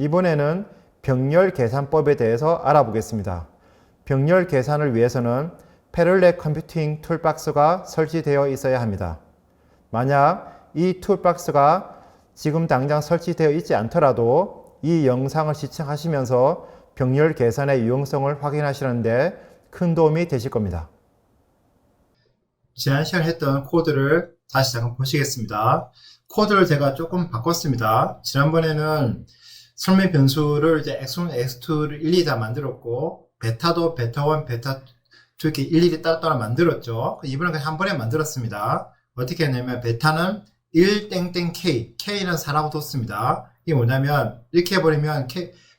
이번에는 병렬 계산법에 대해서 알아보겠습니다. 병렬 계산을 위해서는 패럴렐 컴퓨팅 툴박스가 설치되어 있어야 합니다. 만약 이 툴박스가 지금 당장 설치되어 있지 않더라도 이 영상을 시청하시면서 병렬 계산의 유용성을 확인하시는데 큰 도움이 되실 겁니다. 지난 시간에 했던 코드를 다시 잠깐 보시겠습니다. 코드를 제가 조금 바꿨습니다. 지난번에는 설명 변수를 이제 x1, x2를 일일이 다 만들었고, 베타도 베타1, 베타2 이렇게 일일이 따로 만들었죠. 이번엔 그냥 한 번에 만들었습니다. 어떻게 했냐면, 베타는 1땡땡k, k는 4라고 뒀습니다. 이게 뭐냐면, 이렇게 해버리면,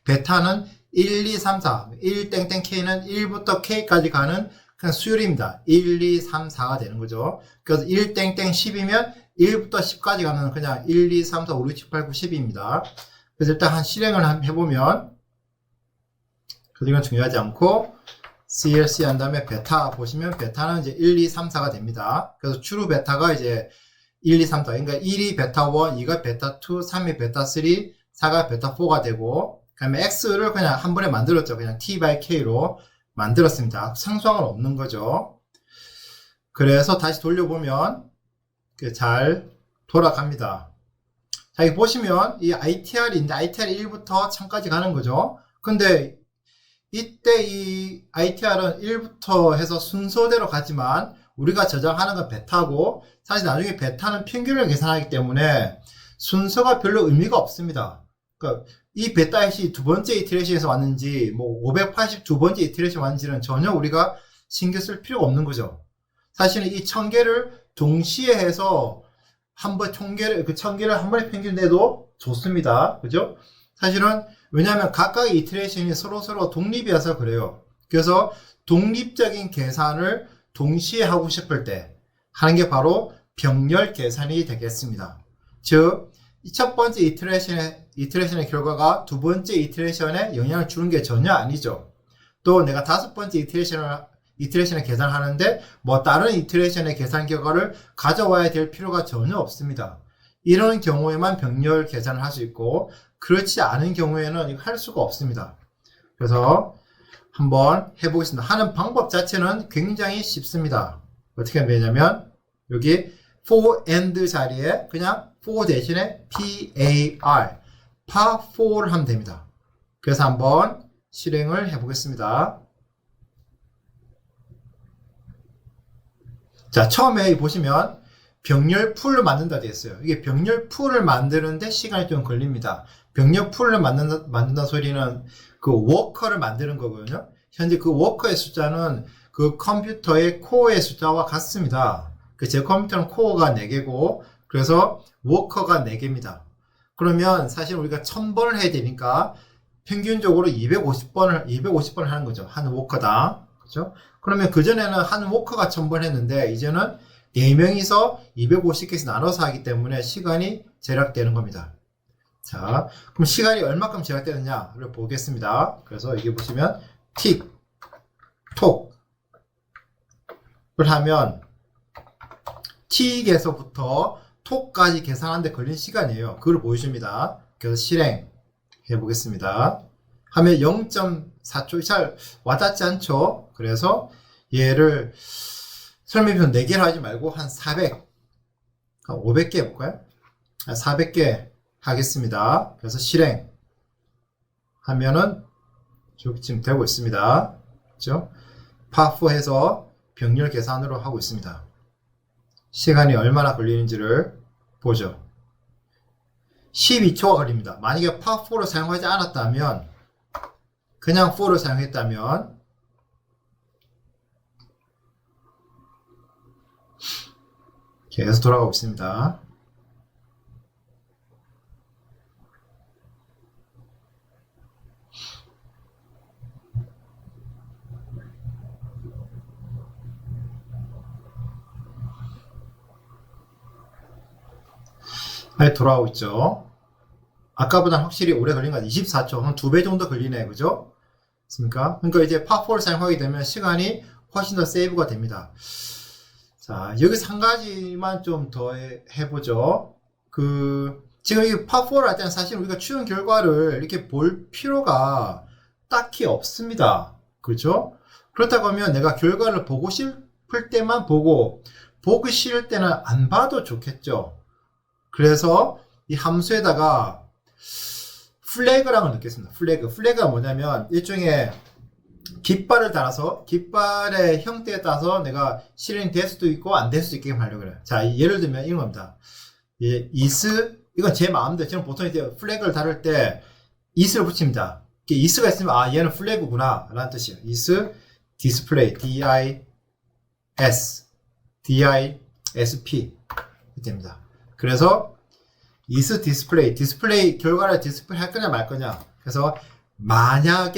베타는 1, 2, 3, 4, 1땡땡k는 1부터 k까지 가는 그냥 수열입니다. 1, 2, 3, 4가 되는 거죠. 그래서 1땡땡 10이면 1부터 10까지 가는 그냥 1, 2, 3, 4, 5, 6, 7, 8, 9, 10입니다. 그래서 일단 한 실행을 해보면, 그래서 이건 중요하지 않고, CLC 한 다음에 베타 보시면, 베타는 이제 1, 2, 3, 4가 됩니다. 그래서 true 베타가 이제 1, 2, 3, 4. 그러니까 1이 베타 1, 2가 베타 2, 3이 베타 3, 4가 베타 4가 되고, 그 다음에 X를 그냥 한 번에 만들었죠. 그냥 T by K로 만들었습니다. 상수항은 없는 거죠. 그래서 다시 돌려보면, 잘 돌아갑니다. 자, 여기 보시면, 이 ITR인데, ITR이 1부터 1000까지 가는 거죠. 근데, 이때 이 ITR은 1부터 해서 순서대로 가지만, 우리가 저장하는 건 베타고, 사실 나중에 베타는 평균을 계산하기 때문에, 순서가 별로 의미가 없습니다. 그러니까, 이 베타 해시 두 번째 이터레이션에서 왔는지, 뭐, 582번째 이터레이션 왔는지는 전혀 우리가 신경 쓸 필요가 없는 거죠. 사실은 이 1000개를 동시에 해서, 한 번 그 1000개를 한 번에 평균 내도 좋습니다. 그죠? 사실은, 왜냐하면 각각의 이터레이션이 서로 독립이어서 그래요. 그래서 독립적인 계산을 동시에 하고 싶을 때 하는 게 바로 병렬 계산이 되겠습니다. 즉, 이 첫 번째 이터레이션의 결과가 두 번째 이터레이션에 영향을 주는 게 전혀 아니죠. 또 내가 다섯 번째 이터레이션을 계산하는데 뭐 다른 이터레이션의 계산 결과를 가져와야 될 필요가 전혀 없습니다. 이런 경우에만 병렬 계산을 할 수 있고 그렇지 않은 경우에는 이거 할 수가 없습니다. 그래서 한번 해보겠습니다. 하는 방법 자체는 굉장히 쉽습니다. 어떻게 하면 되냐면 여기 for and 자리에 그냥 for 대신에 par pa4를 하면 됩니다. 그래서 한번 실행을 해보겠습니다. 자, 처음에 보시면 병렬 풀을 만든다 되어 있어요. 이게 병렬 풀을 만드는데 시간이 좀 걸립니다. 병렬 풀을 만든다 소리는 그 워커를 만드는 거거든요. 현재 그 워커의 숫자는 그 컴퓨터의 코어의 숫자와 같습니다. 제 컴퓨터는 코어가 4개고 그래서 워커가 4개입니다. 그러면 사실 우리가 1000번을 해야 되니까 평균적으로 250번을 하는 거죠. 한 워커당. 그렇죠? 그러면 그전에는 한 워커가 1000번 했는데 이제는 4명이서 250개씩 나눠서 하기 때문에 시간이 절약되는 겁니다. 자, 그럼 시간이 얼마큼 절약되느냐를 보겠습니다. 그래서 여기 보시면 틱, 톡을 하면 틱에서부터 톡까지 계산하는데 걸린 시간이에요. 그걸 보여줍니다. 그래서 실행 해보겠습니다. 하면 0.4초 잘 와닿지 않죠? 그래서 얘를 설명편 4개를 하지 말고 한 500개 해볼까요? 400개 하겠습니다. 그래서 실행 하면은 지금 되고 있습니다. 그렇죠? 파4 해서 병렬 계산으로 하고 있습니다. 시간이 얼마나 걸리는지를 보죠. 12초가 걸립니다. 만약에 파4를 사용하지 않았다면 그냥 4를 사용했다면 계속 돌아가고 있습니다. 돌아오고 있죠. 아까보다 확실히 오래 걸린 건 24초, 한 2배 정도 걸리네, 그죠? 그러니까 이제 파4를 사용하게 되면 시간이 훨씬 더 세이브가 됩니다. 자, 여기서 한 가지만 좀 더 해보죠. 지금 이 파4를 할 때는 사실 우리가 추론 결과를 이렇게 볼 필요가 딱히 없습니다. 그렇죠? 그렇다고 하면 내가 결과를 보고 싶을 때만 보기 싫을 때는 안 봐도 좋겠죠. 그래서 이 함수에다가 플래그라는 걸 넣겠습니다. 플래그가 뭐냐면 일종의 깃발을 달아서 깃발의 형태에 따라서 내가 실행이 될 수도 있고 안 될 수도 있게 하려고 그래요. 자, 예를 들면 이런 겁니다. 이건 제 마음대로 저는 보통 이제 플래그를 다룰 때 is를 붙입니다. is가 있으면 아 얘는 플래그구나 라는 뜻이에요. is display disp 됩니다. 그래서 is display 결과를 디스플레이 할 거냐 말 거냐. 그래서 만약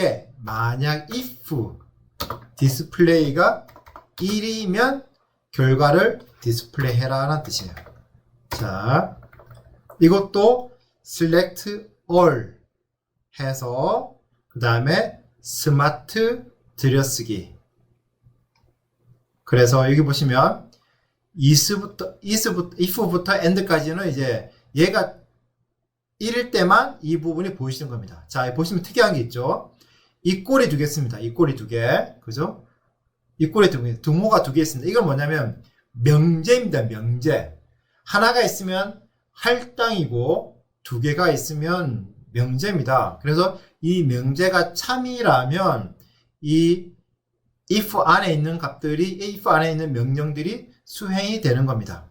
if 디스플레이가 1이면 결과를 디스플레이 해라 라는 뜻이에요. 자, 이것도 select all 해서 그 다음에 스마트 들여쓰기. 그래서 여기 보시면 if부터 end까지는 이제 얘가 1일 때만 이 부분이 보이시는 겁니다. 자, 보시면 특이한 게 있죠. 이 꼬리 두 개 있습니다. 이 꼬리 두 개. 그죠? 이 꼬리 두 개. 등호가 두 개 있습니다. 이건 뭐냐면 명제입니다. 명제. 하나가 있으면 할당이고 두 개가 있으면 명제입니다. 그래서 이 명제가 참이라면 이 if 안에 있는 값들이 if 안에 있는 명령들이 수행이 되는 겁니다.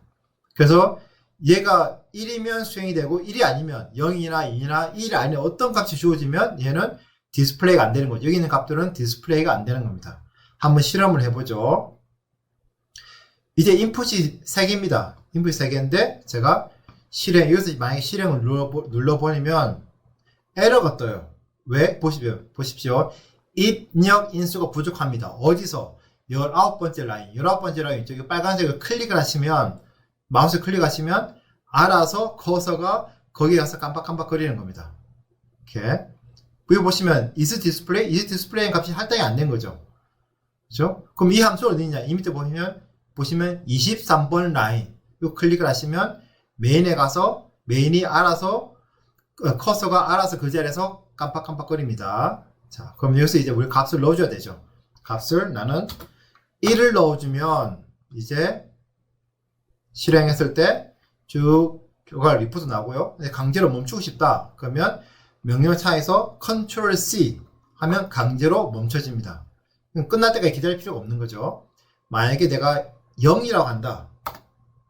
그래서 얘가 1이면 수행이 되고 1이 아니면 0이나 2나 1 안에 어떤 값이 주어지면 얘는 디스플레이가 안 되는 거죠. 여기 있는 값들은 디스플레이가 안 되는 겁니다. 한번 실험을 해보죠. 이제 인풋이 3개입니다. 인풋이 3개인데 제가 여기서 만약에 실행을 눌러버리면 에러가 떠요. 왜? 보십시오. 입력 인수가 부족합니다. 어디서? 19번째 라인. 19번째 라인 이쪽에 빨간색을 클릭을 하시면 마우스 클릭하시면 알아서 커서가 거기에 가서 깜빡깜빡 거리는 겁니다. 이렇게. 여기 보시면 is display 값이 할당이 안 된 거죠. 그죠? 그럼 이 함수는 어디 있냐? 이 밑에 보시면 23번 라인. 요 클릭을 하시면 메인에 가서 메인이 알아서 커서가 알아서 그 자리에서 깜빡깜빡 거립니다. 자, 그럼 여기서 이제 우리 값을 넣어줘야 되죠. 값을 나는 1을 넣어주면 이제 실행했을 때 쭉 결과 리포트 나오고요. 강제로 멈추고 싶다. 그러면 명령창에서 Ctrl C 하면 강제로 멈춰집니다. 끝날 때까지 기다릴 필요가 없는 거죠. 만약에 내가 0이라고 한다.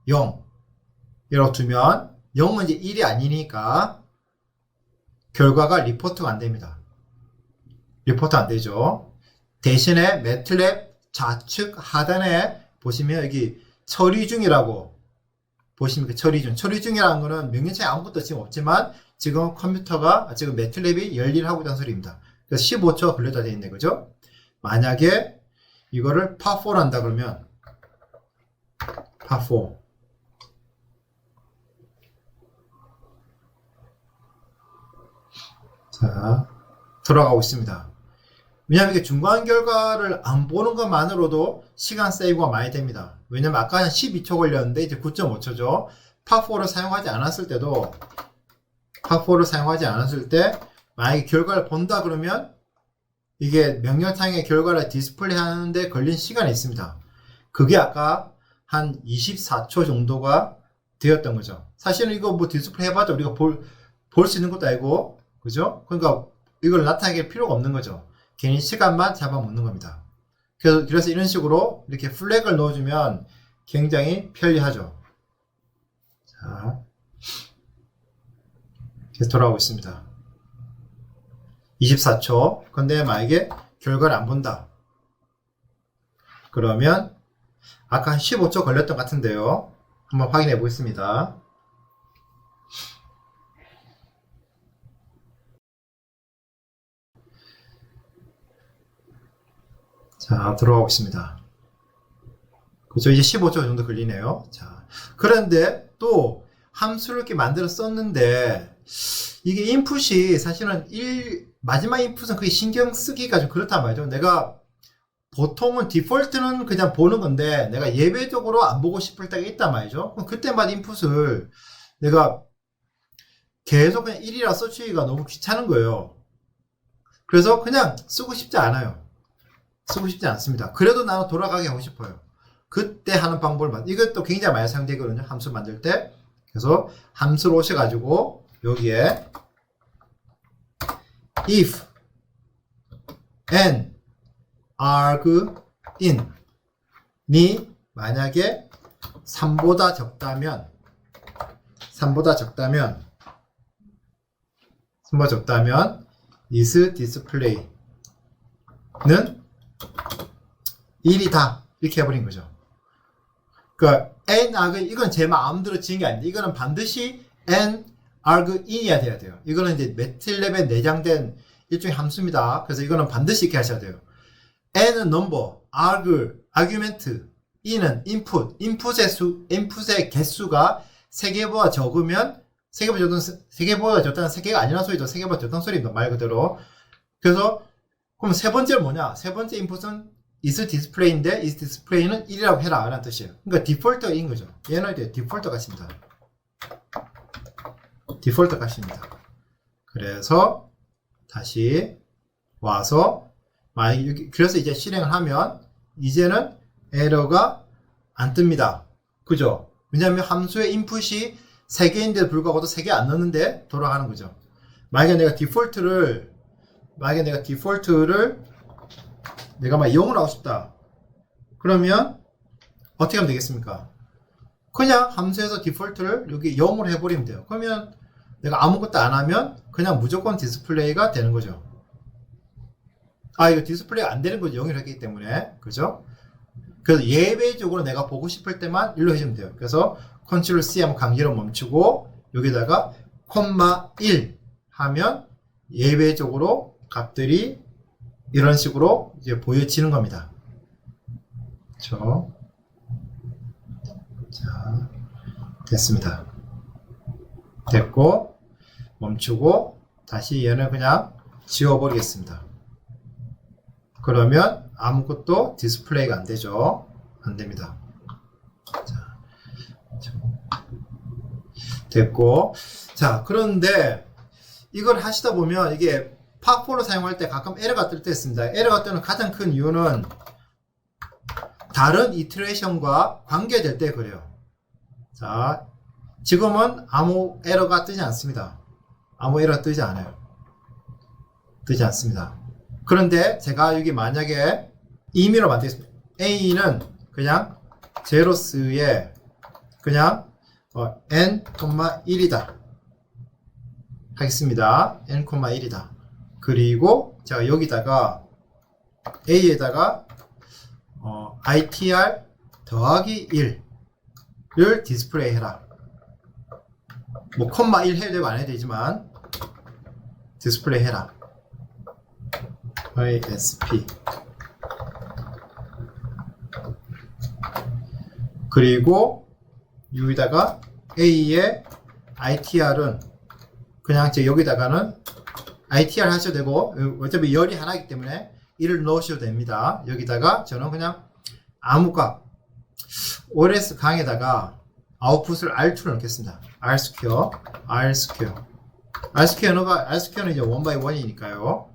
0 이라고 두면 0은 이제 1이 아니니까 결과가 리포트가 안 됩니다. 리포트 안 되죠. 대신에 매틀랩 좌측 하단에 보시면 여기 처리 중이라고 보시면 그 처리 중이라는 거는 명령창에 아무것도 지금 없지만 지금 지금 매틀랩이 열일을 하고 있다는 소리입니다. 그래서 15초가 걸렸다 되어 있네, 그죠? 만약에 이거를 파4로 한다 그러면 파4 자, 돌아가고 있습니다. 왜냐하면 이게 중간 결과를 안 보는 것만으로도 시간 세이브가 많이 됩니다. 왜냐면 아까 한 12초 걸렸는데 이제 9.5초죠. 파4를 사용하지 않았을 때 만약에 결과를 본다 그러면 이게 명령창의 결과를 디스플레이 하는데 걸린 시간이 있습니다. 그게 아까 한 24초 정도가 되었던 거죠. 사실은 이거 뭐 디스플레이 해봐도 우리가 볼 수 있는 것도 아니고, 그죠? 그러니까 이걸 나타내게 필요가 없는 거죠. 괜히 시간만 잡아먹는 겁니다. 그래서 이런 식으로 이렇게 플래그를 넣어주면 굉장히 편리하죠. 자, 계속 돌아오고 있습니다. 24초. 근데 만약에 결과를 안 본다. 그러면 아까 한 15초 걸렸던 것 같은데요. 한번 확인해 보겠습니다. 자, 들어가고 있습니다. 그죠? 이제 15초 정도 걸리네요. 자, 그런데 또 함수를 이렇게 만들어 썼는데 이게 인풋이 사실은 마지막 인풋은 그게 신경 쓰기가 좀 그렇단 말이죠. 내가 보통은 디폴트는 그냥 보는 건데 내가 예외적으로 안 보고 싶을 때가 있단 말이죠. 그럼 그때마다 인풋을 내가 계속 그냥 1이라 써주기가 너무 귀찮은 거예요. 그래서 그냥 쓰고 싶지 않아요. 쓰고 싶지 않습니다. 그래도 나는 돌아가게 하고 싶어요. 그때 하는 방법을 이것도 굉장히 많이 사용되거든요. 함수 만들 때. 그래서 함수로 오셔가지고 여기에 if n arg in 니 만약에 3보다 적다면 is display는 1이다 이렇게 해버린 거죠. 그러니까 n arg 이건 제 마음대로 지은 게 아닌데 이거는 반드시 n arg in이야 돼야 돼요. 이거는 이제 매틀랩에 내장된 일종의 함수입니다. 그래서 이거는 반드시 이렇게 하셔야 돼요. n은 넘버, argument, in은 인풋의 개수가 3개보다 적으면 3개보다 적다는 3개가 아니라는 소리죠. 3개보다 적다는 소리입니다. 말 그대로. 그래서 그럼 세 번째는 뭐냐? 세 번째 인풋은 is display인데 is display는 1이라고 해라 라는 뜻이에요. 그러니까 디폴트인 거죠. 얘는 이제 디폴트 값입니다. 디폴트 값입니다. 그래서 다시 와서 만약에 그래서 이제 실행을 하면 이제는 에러가 안 뜹니다. 그죠? 왜냐하면 함수의 인풋이 3개인데도 불구하고도 3개 안 넣는데 돌아가는 거죠. 만약에 내가 디폴트를 내가 막 0을 하고 싶다. 그러면 어떻게 하면 되겠습니까? 그냥 함수에서 디폴트를 여기 0으로 해버리면 돼요. 그러면 내가 아무것도 안 하면 그냥 무조건 디스플레이가 되는 거죠. 이거 디스플레이가 안 되는 거죠. 0을 했기 때문에. 그죠? 그래서 예외적으로 내가 보고 싶을 때만 1로 해주면 돼요. 그래서 컨트롤 C 하면 강제로 멈추고 여기다가 콤마 1 하면 예외적으로 값들이 이런 식으로 이제 보여지는 겁니다. 그렇죠? 자, 됐습니다. 됐고 멈추고 다시 얘는 그냥 지워버리겠습니다. 그러면 아무것도 디스플레이가 안 되죠. 안 됩니다. 자, 됐고. 자, 그런데 이걸 하시다 보면 이게 팝4로 사용할 때 가끔 에러가 뜰 때 있습니다. 에러가 뜨는 가장 큰 이유는 다른 이터레이션과 관계될 때 그래요. 자, 지금은 아무 에러가 뜨지 않습니다. 아무 에러가 뜨지 않아요. 뜨지 않습니다. 그런데 제가 여기 만약에 임의로 만들겠습니다. A는 그냥 제로스에 그냥 n,1이다 하겠습니다. n,1이다. 그리고 제가 여기다가 A에다가 ITR 더하기 1을 디스플레이 해라. 뭐 콤마 1 해도 되고 안 해도 되지만 디스플레이 해라. ISP 그리고 여기다가 A의 ITR은 그냥 여기다가는 ITR 하셔도 되고 어차피 열이 하나이기 때문에 1을 넣으셔도 됩니다. 여기다가 저는 그냥 아무 값 OLS 강에다가 아웃풋을 R2를 넣겠습니다. R2 R스퀘어는 이제 1/1이니까요.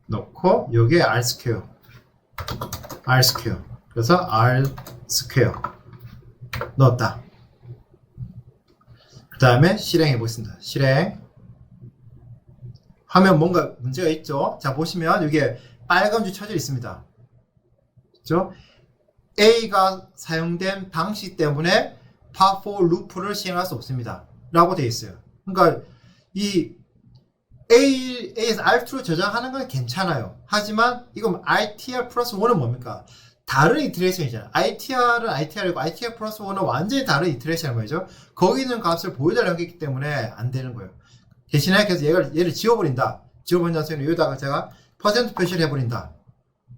넣고 여기에 R2 그래서 R2 넣었다. 그 다음에 실행해 보겠습니다. 실행 하면 뭔가 문제가 있죠. 자, 보시면 여기에 빨간 줄 쳐져 있습니다. 그렇죠? A가 사용된 방식 때문에 팝4 루프를 시행할 수 없습니다. 라고 되어 있어요. 그러니까 이 A에서 R2로 저장하는 건 괜찮아요. 하지만 이건 ITR 플러스 1은 뭡니까? 다른 이터레이션이잖아요. ITR은 ITR이고 ITR 플러스 1은 완전히 다른 이터레이션인 거죠. 거기 있는 값을 보여달라고 했기 때문에 안 되는 거예요. 대신에 그래서 얘를 지워버린다. 지워버린다는 소리는 여기다가 제가 퍼센트 표시를 해버린다.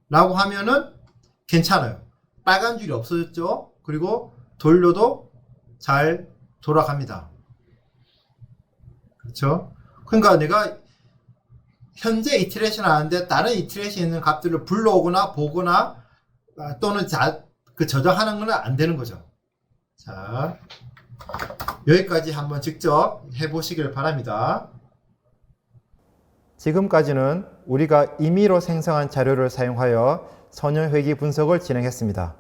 라고 하면은 괜찮아요. 빨간 줄이 없어졌죠. 그리고 돌려도 잘 돌아갑니다. 그렇죠? 그러니까 내가 현재 이터레이션 하는데 다른 이터레이션 있는 값들을 불러오거나 보거나 또는 저장하는 건 안 되는 거죠. 자, 여기까지 한번 직접 해보시길 바랍니다. 지금까지는 우리가 임의로 생성한 자료를 사용하여 선형회귀 분석을 진행했습니다.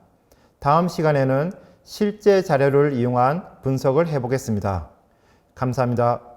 다음 시간에는 실제 자료를 이용한 분석을 해보겠습니다. 감사합니다.